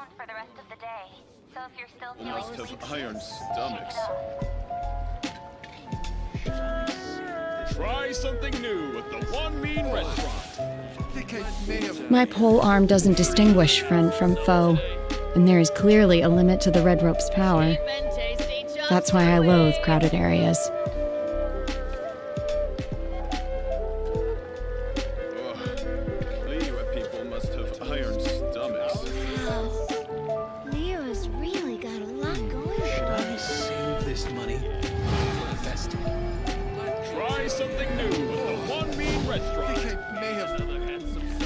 phone for the rest of the day. So if you're still feeling Must have sleepy, iron stomachs. Try something new at the One Mean Restaurant. My pole arm doesn't distinguish friend from foe, and there is clearly a limit to the red rope's power. That's why I loathe crowded areas. Linnea people must have iron stomachs. Wow. Leo's really got a lot going for I him. save this money for the festival. Try something new at the One Mean Restaurant. I think I may have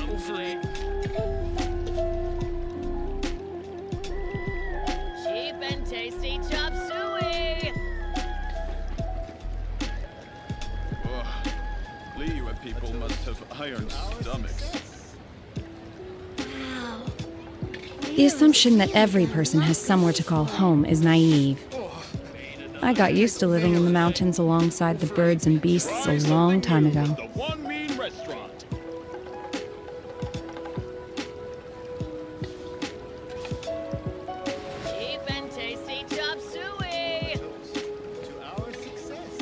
overeaten. Cheap and tasty chop suey! Linnea people must have iron stomachs. Wow. The assumption that every person has somewhere to call home is naive. I got used to living in the mountains alongside the birds and beasts a long time ago. The One Mean Restaurant. Cheap and tasty chop suey! To our success.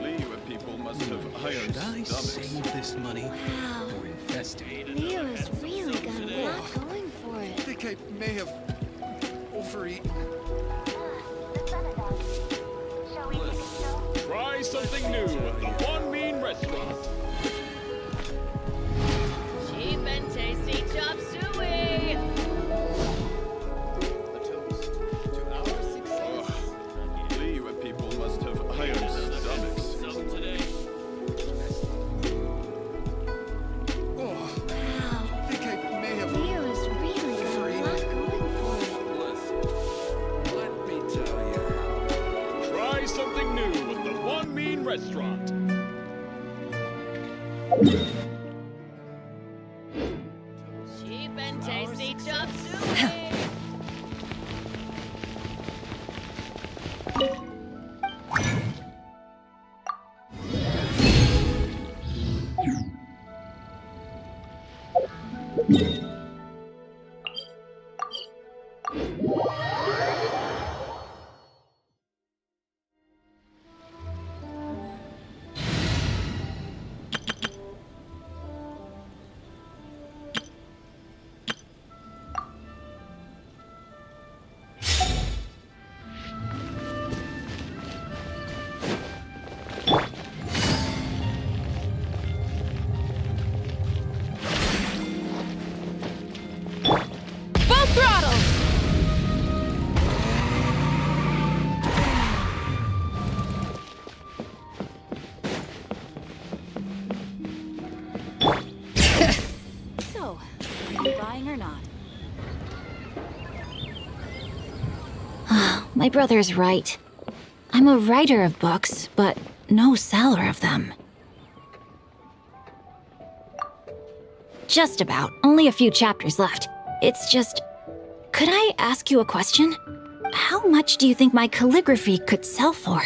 Linnea people must have iron Should I stomachs. save this money Wow. or invest it? Leo's really got a lot going for I it. think I may have overeaten. the sun is out. Shall we take a stroll? Try something new at the One Mean Restaurant. Cheap and tasty chop suey! To our success. Linnea people must have iron stomachs. Wow. I think I may have Leo's really got a lot going for it. Let me tell you. Try something new at the One Mean Restaurant. Cheap and tasty chop suey! Full throttle! So, are you buying or not? My brother's right. I'm a writer of books, but no seller of them. Just about. Only a few chapters left. It's just... Could I ask you a question? How much do you think my calligraphy could sell for?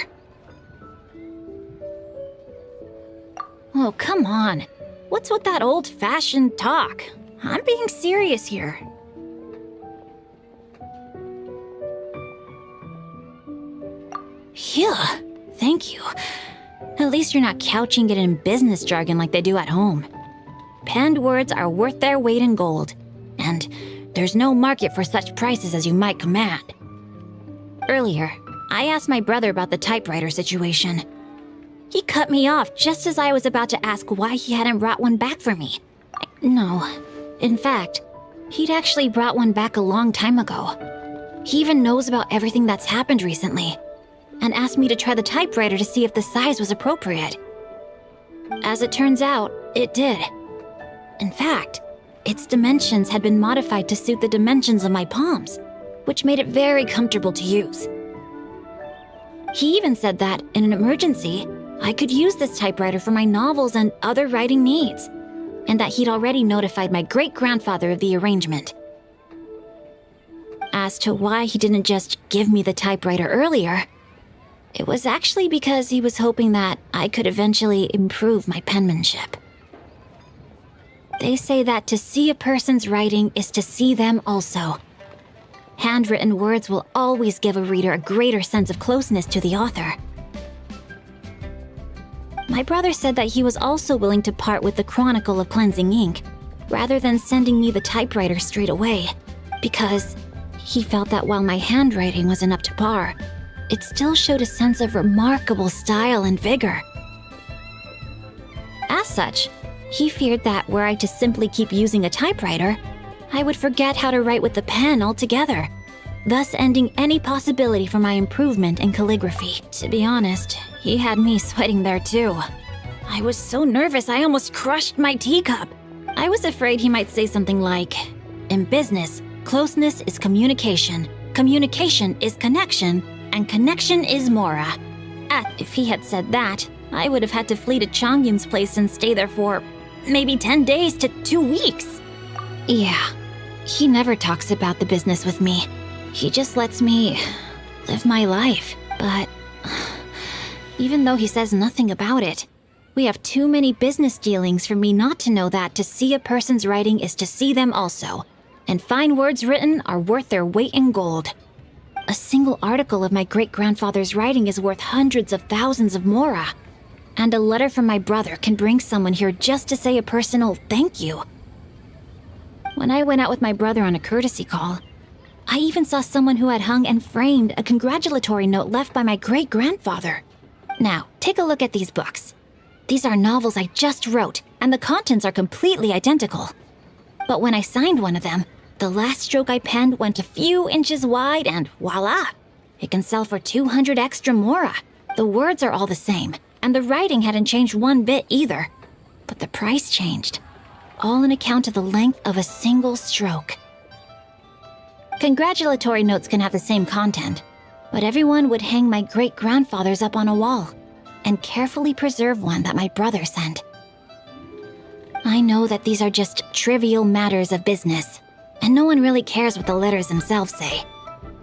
Oh, come on. What's with that old-fashioned talk? I'm being serious here. Yeah, thank you. At least you're not couching it in business jargon like they do at home. Penned words are worth their weight in gold, and there's no market for such prices as you might command. Earlier, I asked my brother about the typewriter situation. He cut me off just as I was about to ask why he hadn't brought one back for me. No, in fact, he'd actually brought one back a long time ago. He even knows about everything that's happened recently, and asked me to try the typewriter to see if the size was appropriate. As it turns out, it did. In fact, its dimensions had been modified to suit the dimensions of my palms, which made it very comfortable to use. He even said that, in an emergency, I could use this typewriter for my novels and other writing needs, and that he'd already notified my great-grandfather of the arrangement. As to why he didn't just give me the typewriter earlier, it was actually because he was hoping that I could eventually improve my penmanship. They say that to see a person's writing is to see them also. Handwritten words will always give a reader a greater sense of closeness to the author. My brother said that he was also willing to part with the Chronicle of Cleansing Ink, rather than sending me the typewriter straight away, because he felt that while my handwriting wasn't up to par, it still showed a sense of remarkable style and vigor. As such, he feared that were I to simply keep using a typewriter, I would forget how to write with the pen altogether, thus ending any possibility for my improvement in calligraphy. To be honest, he had me sweating there too. I was so nervous I almost crushed my teacup. I was afraid he might say something like, "In business, closeness is communication, communication is connection, and connection is mora." If he had said that, I would have had to flee to Changyun's place and stay there for maybe 10 days to 2 weeks. Yeah, he never talks about the business with me. He just lets me live my life. But even though he says nothing about it, we have too many business dealings for me not to know that to see a person's writing is to see them also, and fine words written are worth their weight in gold. A single article of my great-grandfather's writing is worth hundreds of thousands of mora, and a letter from my brother can bring someone here just to say a personal thank you. When I went out with my brother on a courtesy call, I even saw someone who had hung and framed a congratulatory note left by my great-grandfather. Now, take a look at these books. These are novels I just wrote, and the contents are completely identical. But when I signed one of them, the last stroke I penned went a few inches wide and voila! It can sell for 200 extra mora. The words are all the same, and the writing hadn't changed one bit either. But the price changed, all on account of the length of a single stroke. Congratulatory notes can have the same content, but everyone would hang my great-grandfather's up on a wall and carefully preserve one that my brother sent. I know that these are just trivial matters of business, and no one really cares what the letters themselves say.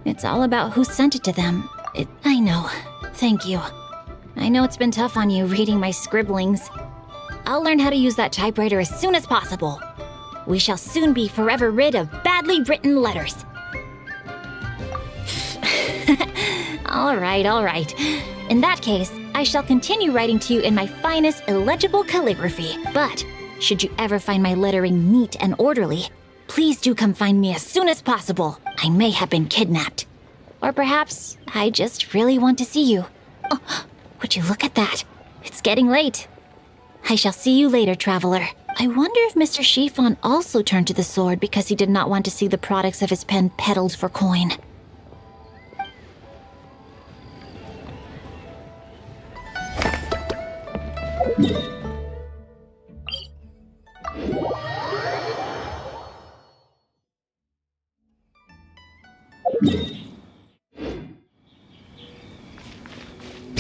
It's all about who sent it to them. I know. Thank you. I know it's been tough on you reading my scribblings. I'll learn how to use that typewriter as soon as possible. We shall soon be forever rid of badly written letters. All right. In that case, I shall continue writing to you in my finest illegible calligraphy. But should you ever find my lettering neat and orderly, please do come find me as soon as possible. I may have been kidnapped. Or perhaps I just really want to see you. Oh, would you look at that? It's getting late. I shall see you later, traveler. I wonder if Mr. Chiffon also turned to the sword because he did not want to see the products of his pen peddled for coin.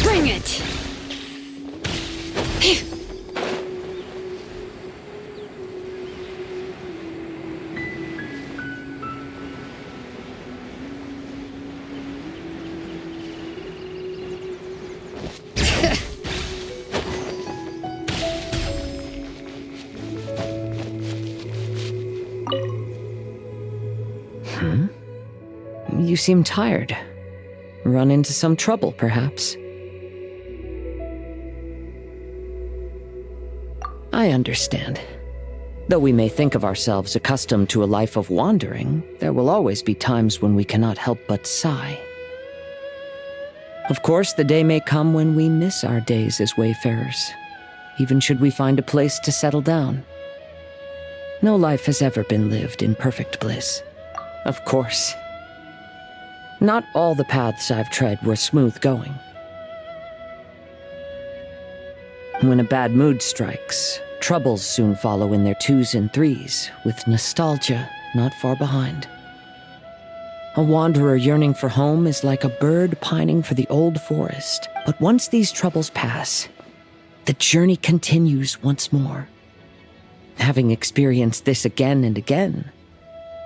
Bring it! You seem tired. Run into some trouble, perhaps. I understand. Though we may think of ourselves accustomed to a life of wandering, there will always be times when we cannot help but sigh. Of course, the day may come when we miss our days as wayfarers, even should we find a place to settle down. No life has ever been lived in perfect bliss. Of course. Not all the paths I've tread were smooth going. When a bad mood strikes, troubles soon follow in their 2s and 3s, with nostalgia not far behind. A wanderer yearning for home is like a bird pining for the old forest. But once these troubles pass, the journey continues once more. Having experienced this again and again,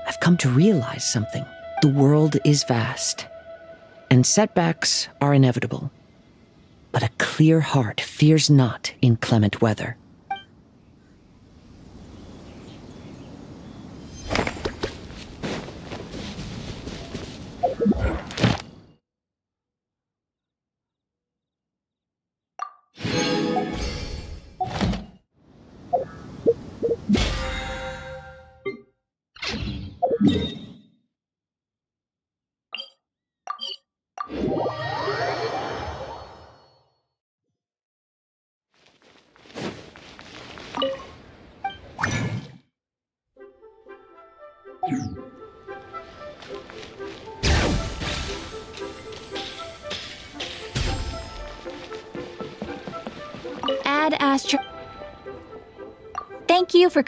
I've come to realize something. The world is vast, and setbacks are inevitable. But a clear heart fears not inclement weather. Ad Astra. Thank you for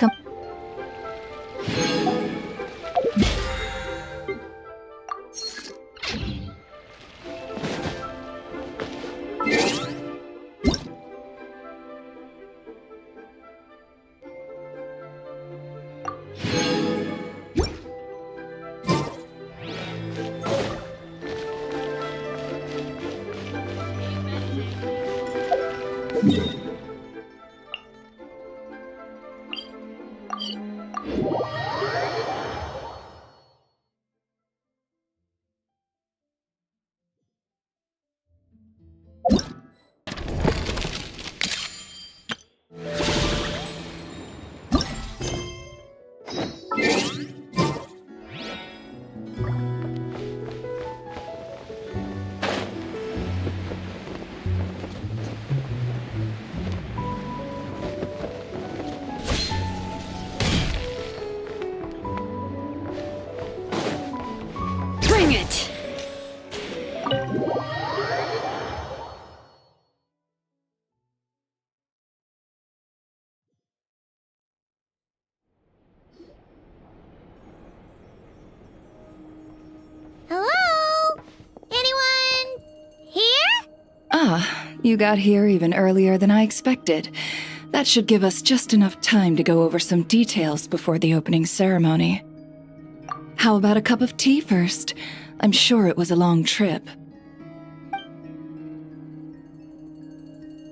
Bring it! Hello? Anyone here? Ah, you got here even earlier than I expected. That should give us just enough time to go over some details before the opening ceremony. How about a cup of tea first? I'm sure it was a long trip.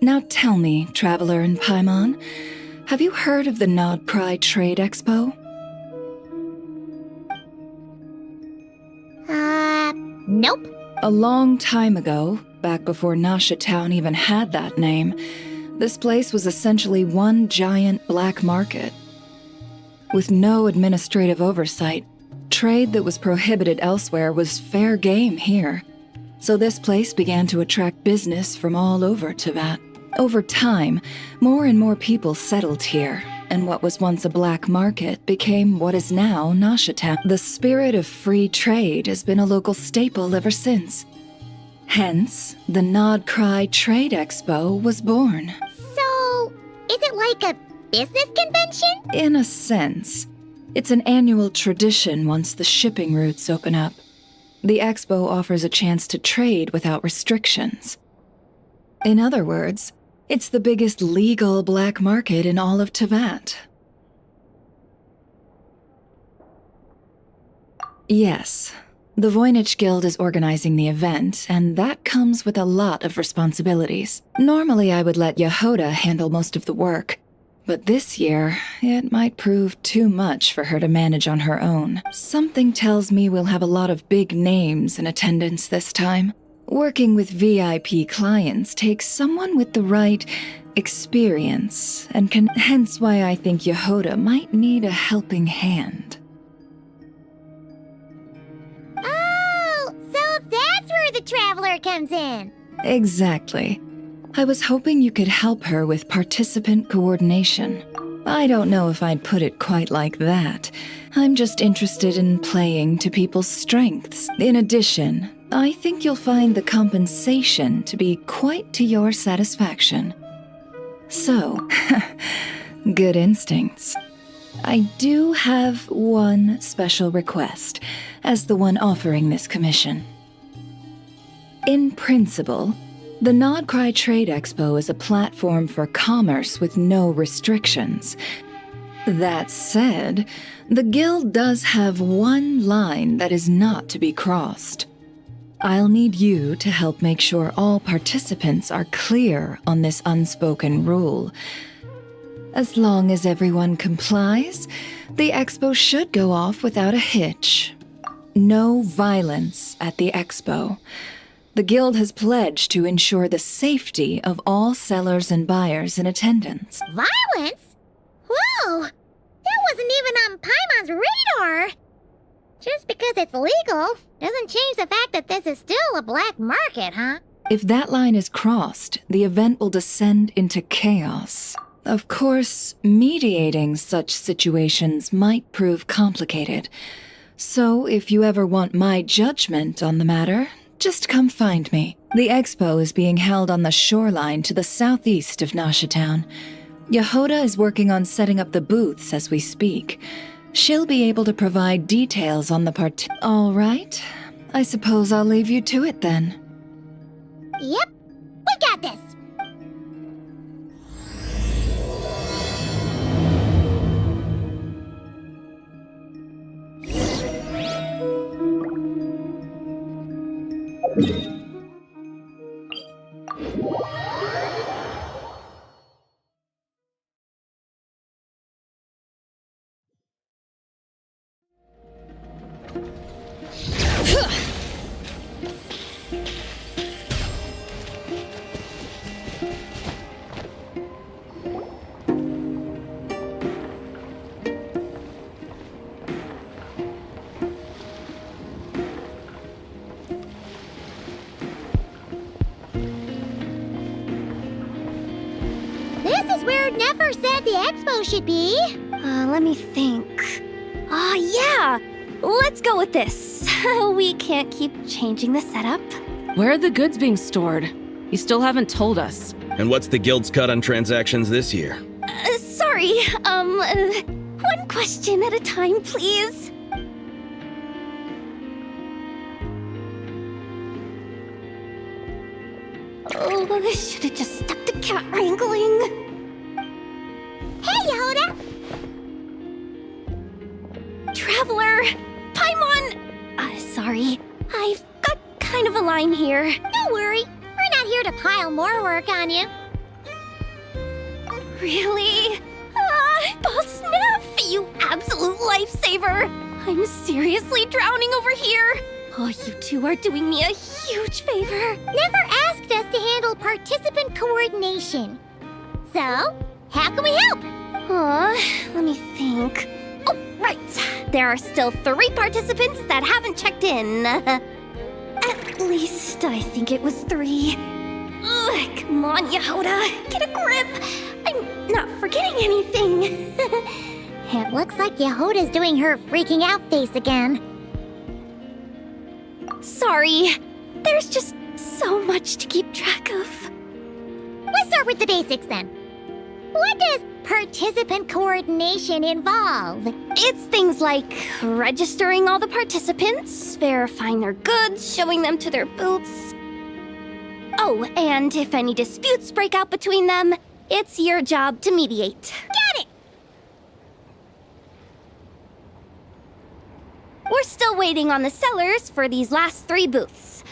Now tell me, Traveler in Paimon, have you heard of the Nod Pride Trade Expo? Nope. A long time ago, back before Nasha Town even had that name, this place was essentially one giant black market. With no administrative oversight, trade that was prohibited elsewhere was fair game here. So this place began to attract business from all over Teyvat. Over time, more and more people settled here, and what was once a black market became what is now Nasha Town. The spirit of free trade has been a local staple ever since. Hence, the Nod Cry Trade Expo was born. So, is it like a business convention? In a sense. It's an annual tradition once the shipping routes open up. The expo offers a chance to trade without restrictions. In other words, it's the biggest legal black market in all of Teyvat. Yes, the Voynich Guild is organizing the event, and that comes with a lot of responsibilities. Normally I would let Yehoda handle most of the work, but this year, it might prove too much for her to manage on her own. Something tells me we'll have a lot of big names in attendance this time. Working with VIP clients takes someone with the right experience, and hence why I think Yehoda might need a helping hand. Oh, so that's where the Traveler comes in. Exactly. I was hoping you could help her with participant coordination. I don't know if I'd put it quite like that. I'm just interested in playing to people's strengths. In addition, I think you'll find the compensation to be quite to your satisfaction. So, good instincts. I do have one special request, as the one offering this commission. In principle, the Nod Cry Trade Expo is a platform for commerce with no restrictions. That said, the Guild does have one line that is not to be crossed. I'll need you to help make sure all participants are clear on this unspoken rule. As long as everyone complies, the expo should go off without a hitch. No violence at the expo. The Guild has pledged to ensure the safety of all sellers and buyers in attendance. Violence? Whoa! That wasn't even on Paimon's radar! Just because it's legal doesn't change the fact that this is still a black market, huh? If that line is crossed, the event will descend into chaos. Of course, mediating such situations might prove complicated. So, if you ever want my judgment on the matter, just come find me. The expo is being held on the shoreline to the southeast of Nashatown. Yehoda is working on setting up the booths as we speak. She'll be able to provide details on the All right. I suppose I'll leave you to it then. Yep, we got this! This is where Nefer said the expo should be. Let me think. Yeah! Let's go with this. We can't keep changing the setup. Where are the goods being stored? You still haven't told us. And what's the guild's cut on transactions this year? Sorry, one question at a time, please. Oh, I should have just stopped the cat wrangling. Hey, Yehoda! Traveler! Paimon! Sorry. I've got kind of a line here. Don't worry, we're not here to pile more work on you. Really? Boss Neff, you absolute lifesaver! I'm seriously drowning over here. Oh, you two are doing me a huge favor. Nefer asked us to handle participant coordination. So, how can we help? Let me think. Oh, right. There are still 3 participants that haven't checked in. At least I think it was 3. Ugh, come on, Yehoda. Get a grip. I'm not forgetting anything. It looks like Yehoda's doing her freaking out face again. Sorry. There's just so much to keep track of. Let's start with the basics then. What does participant coordination involve? It's things like registering all the participants, verifying their goods, showing them to their booths. Oh, and if any disputes break out between them, it's your job to mediate. Got it! We're still waiting on the sellers for these last 3 booths.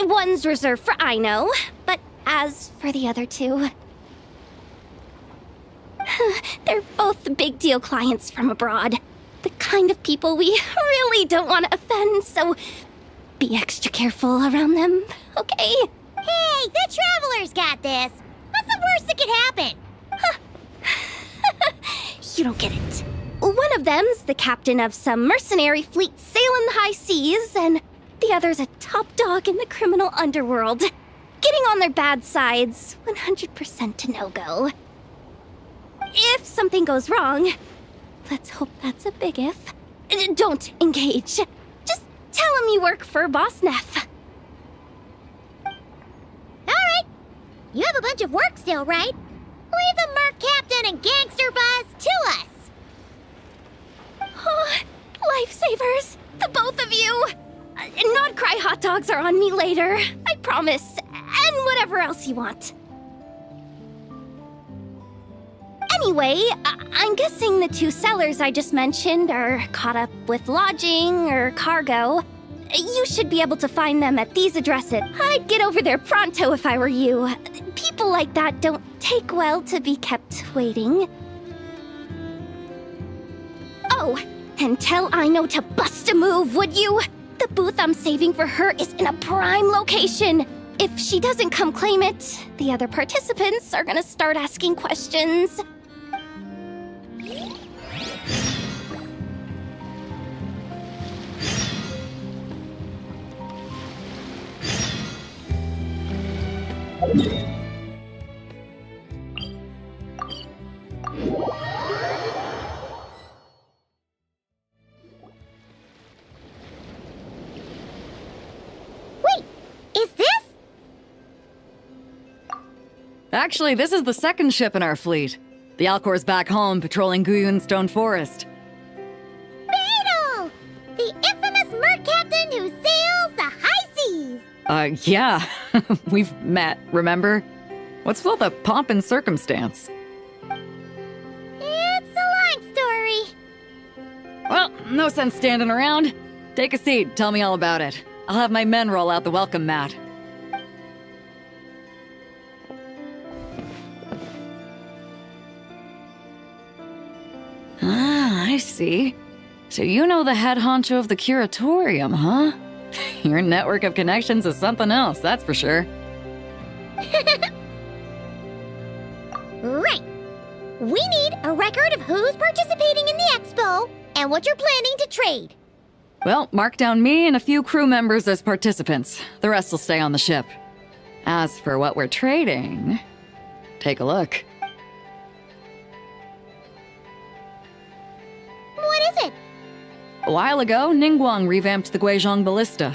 One's reserved for Aino, but as for the other 2... they're both big deal clients from abroad. The kind of people we really don't want to offend, so be extra careful around them, okay? Hey, the Traveler's got this. What's the worst that could happen? You don't get it. One of them's the captain of some mercenary fleet sailing the high seas, and the other's a top dog in the criminal underworld. Getting on their bad sides, 100% a no-go. If something goes wrong, let's hope that's a big if, don't engage. Just tell him you work for Boss Neff. Alright. You have a bunch of work still, right? Leave the Merc Captain and Gangster Buzz to us. Oh, lifesavers, the both of you. Not cry hot dogs are on me later, I promise. And whatever else you want. Anyway, I'm guessing the 2 sellers I just mentioned are caught up with lodging or cargo. You should be able to find them at these addresses. I'd get over there pronto if I were you. People like that don't take well to be kept waiting. Oh, and tell Aino to bust a move, would you? The booth I'm saving for her is in a prime location. If she doesn't come claim it, the other participants are gonna start asking questions. Wait, is this? Actually, this is the second ship in our fleet. The Alcor's back home patrolling Guyun Stone Forest. Beidou! The infamous merc captain who sails the high seas! Yeah. We've met, remember? What's with all the pomp and circumstance? It's a long story. Well, no sense standing around. Take a seat, tell me all about it. I'll have my men roll out the welcome mat. Ah, I see. So you know the head honcho of the curatorium, huh? Your network of connections is something else, that's for sure. Right. We need a record of who's participating in the expo and what you're planning to trade. Well, mark down me and a few crew members as participants. The rest will stay on the ship. As for what we're trading, take a look. What is it? A while ago, Ningguang revamped the Guizhong Ballista.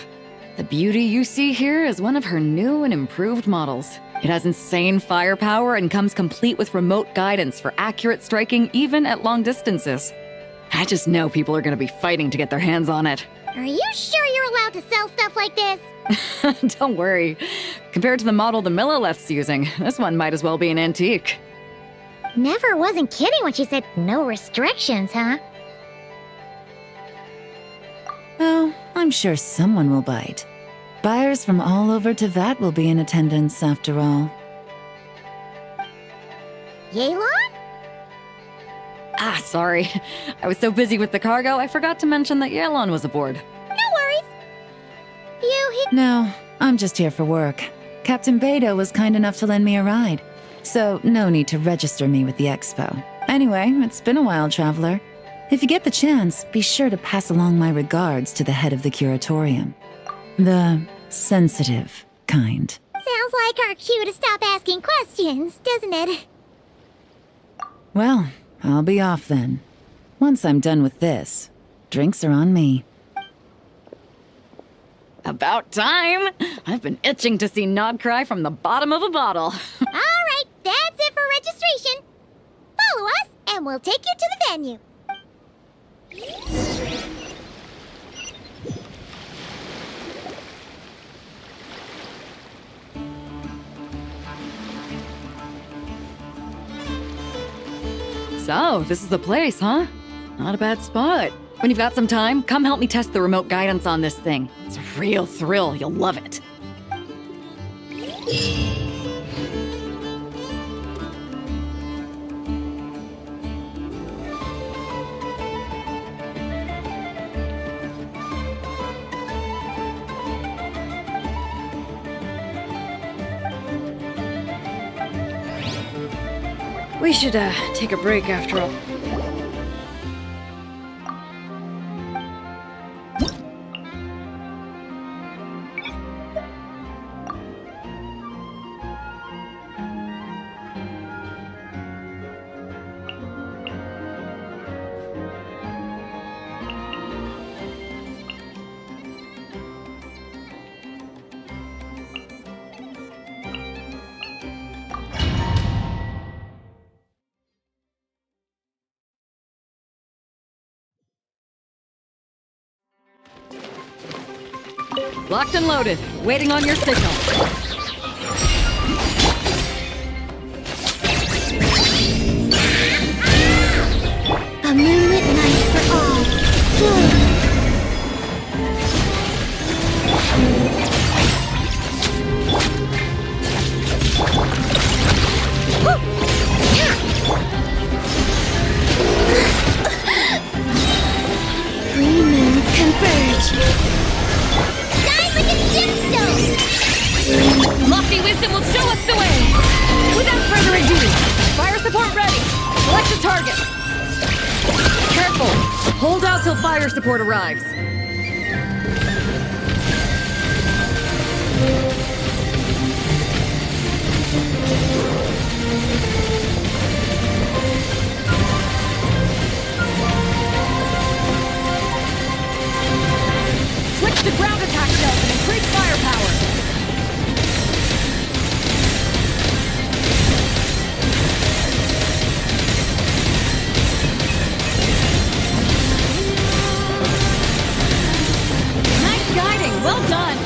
The beauty you see here is one of her new and improved models. It has insane firepower and comes complete with remote guidance for accurate striking even at long distances. I just know people are going to be fighting to get their hands on it. Are you sure you're allowed to sell stuff like this? Don't worry. Compared to the model the Millileth's using, this one might as well be an antique. Nefer wasn't kidding when she said no restrictions, huh? Oh, I'm sure someone will bite. Buyers from all over Teyvat will be in attendance, after all. Yelan? Ah, sorry. I was so busy with the cargo, I forgot to mention that Yelan was aboard. No worries. No, I'm just here for work. Captain Beidou was kind enough to lend me a ride, so no need to register me with the expo. Anyway, it's been a while, traveler. If you get the chance, be sure to pass along my regards to the head of the curatorium. The sensitive kind. Sounds like our cue to stop asking questions, doesn't it? Well, I'll be off then. Once I'm done with this, drinks are on me. About time! I've been itching to see Nod cry from the bottom of a bottle. All right, that's it for registration. Follow us, and we'll take you to the venue. So, this is the place, huh? Not a bad spot. When you've got some time, come help me test the remote guidance on this thing. It's a real thrill, you'll love it. We should, take a break after all. Locked and loaded, waiting on your signal. A moonlit night for all. Three moons converge. Die like a gemstone! Lofty wisdom will show us the way! Without further ado, fire support ready! Select a target! Careful! Hold out till fire support arrives. Switch to ground attack cells and increase firepower. Nice guiding. Well done.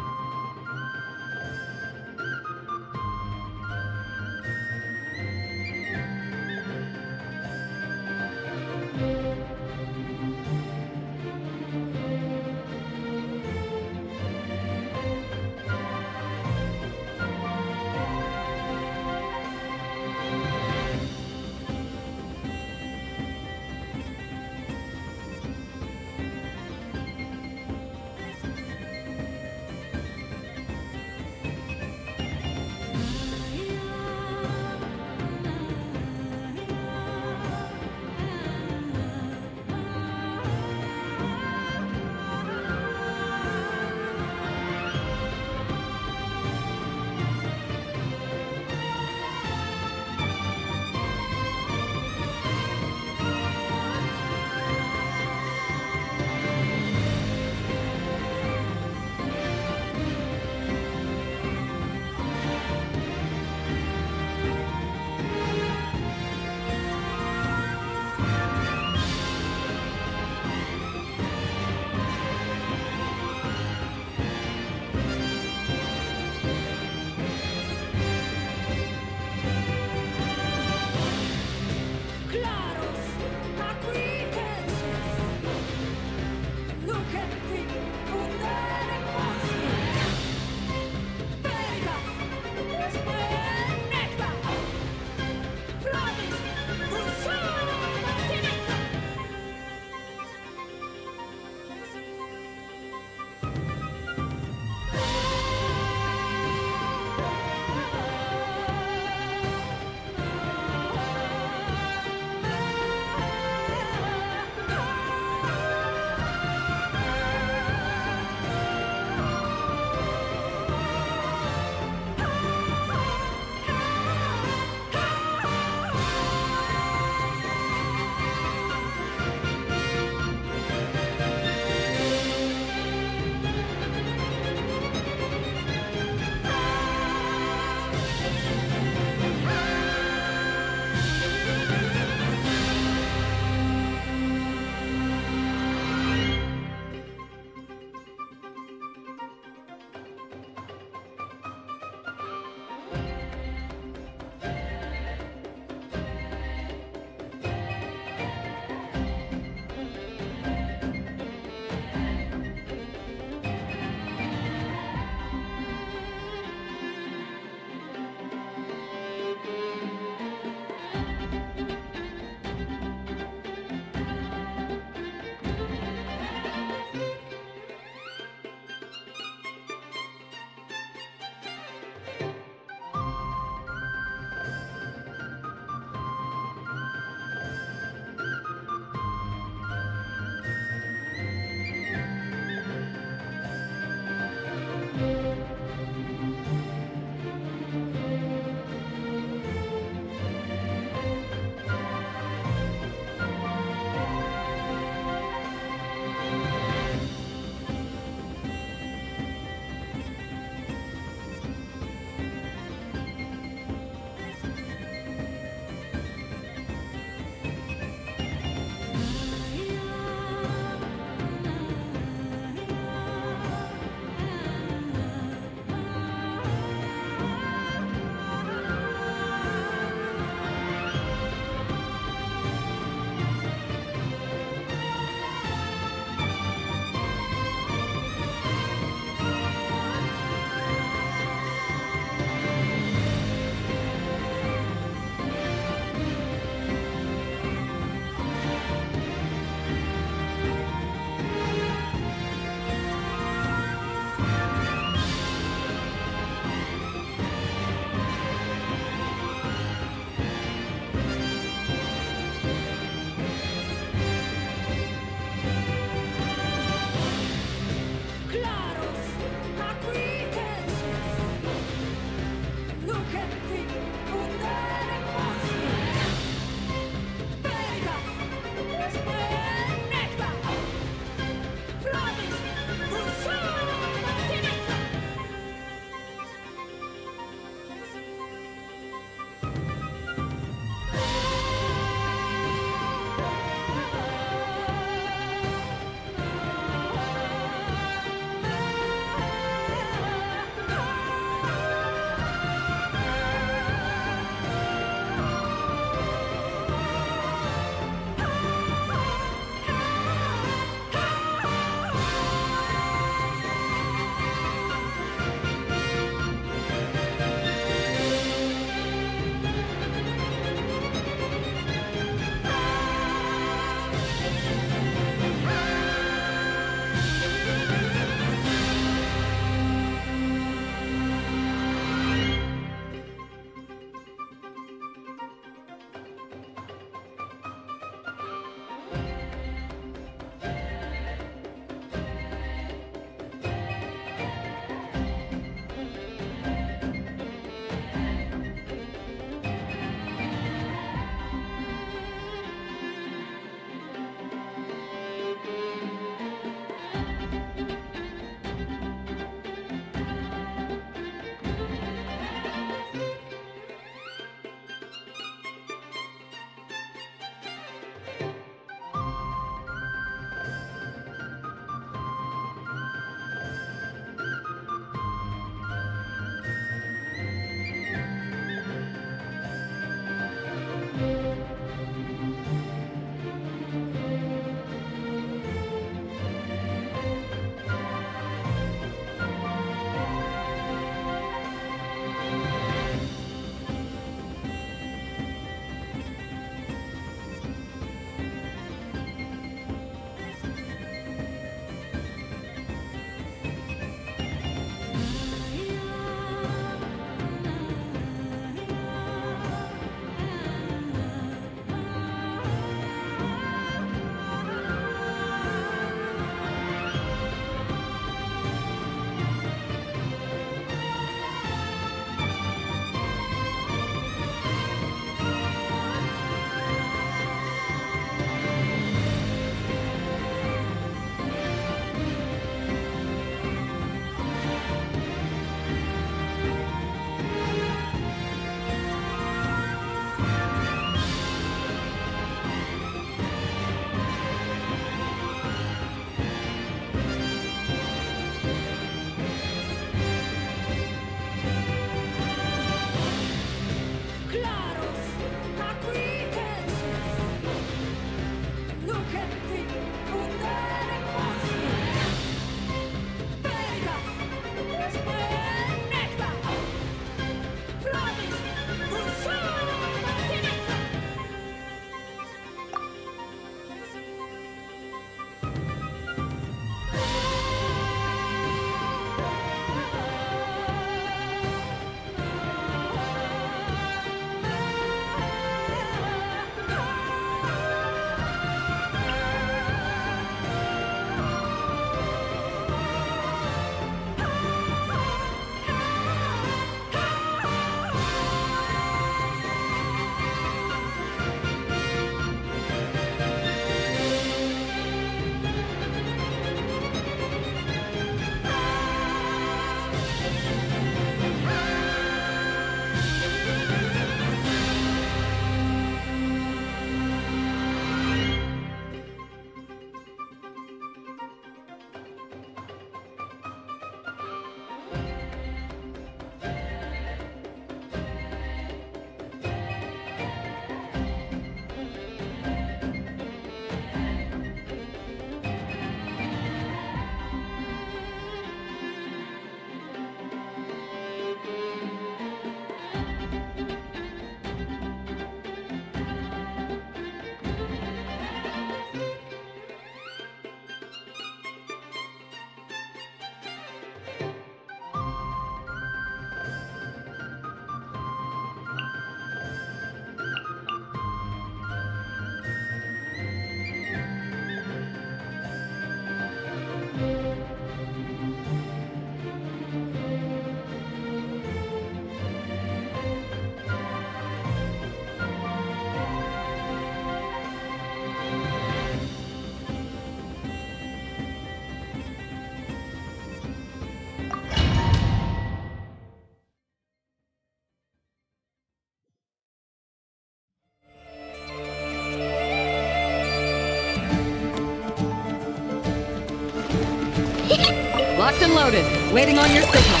Locked and loaded. Waiting on your signal.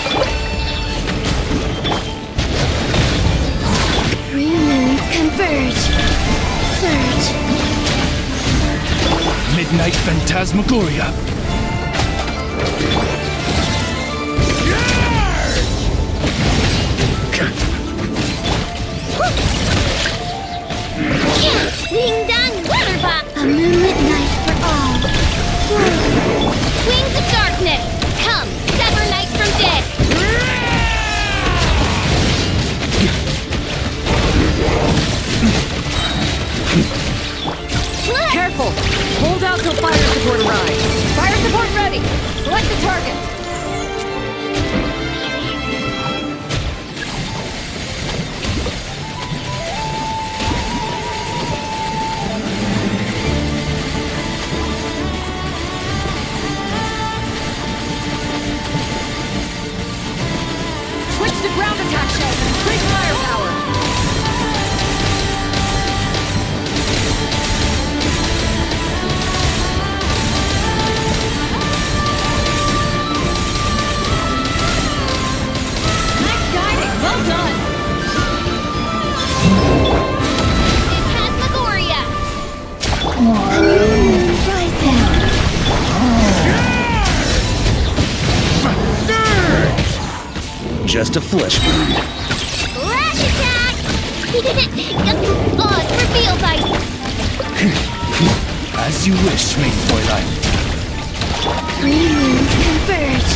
Three moons converge. Surge. Midnight Phantasmagoria. Ding dong, weatherbox! A moonlit night for all. Wings of darkness! Come, sever night from day! Careful! Hold out till fire support arrives. Fire support ready! Select the target! Switch to ground attack shells and increase firepower! Nice guiding! Well done! Phantasmagoria! A new moon rising! Just a flesh wound. Lash attack! Oh, it's revealed ice! As you wish, main Fräulein. Three moons converge!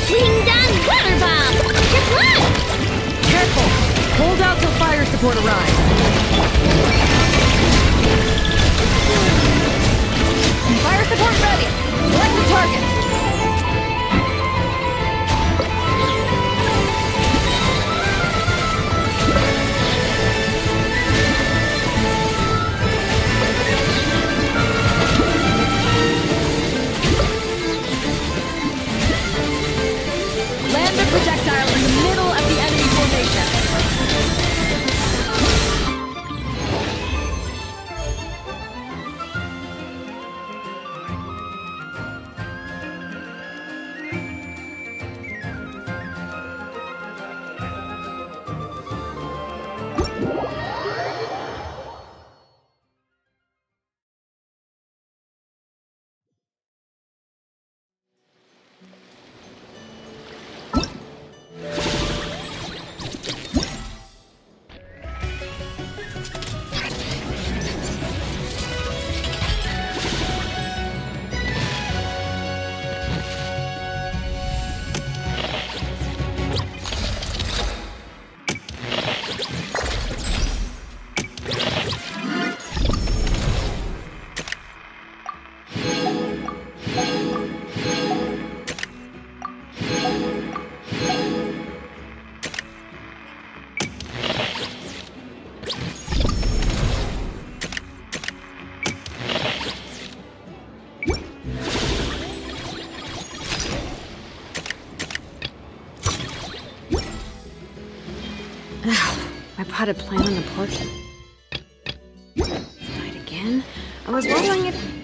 Ding dong, weather bomb! Kaput! Careful! Hold out till fire support arrives. Fire support ready! Select the target! Land the projectile in the middle of the enemy formation. My potted plant on the porch died again. I was wondering if...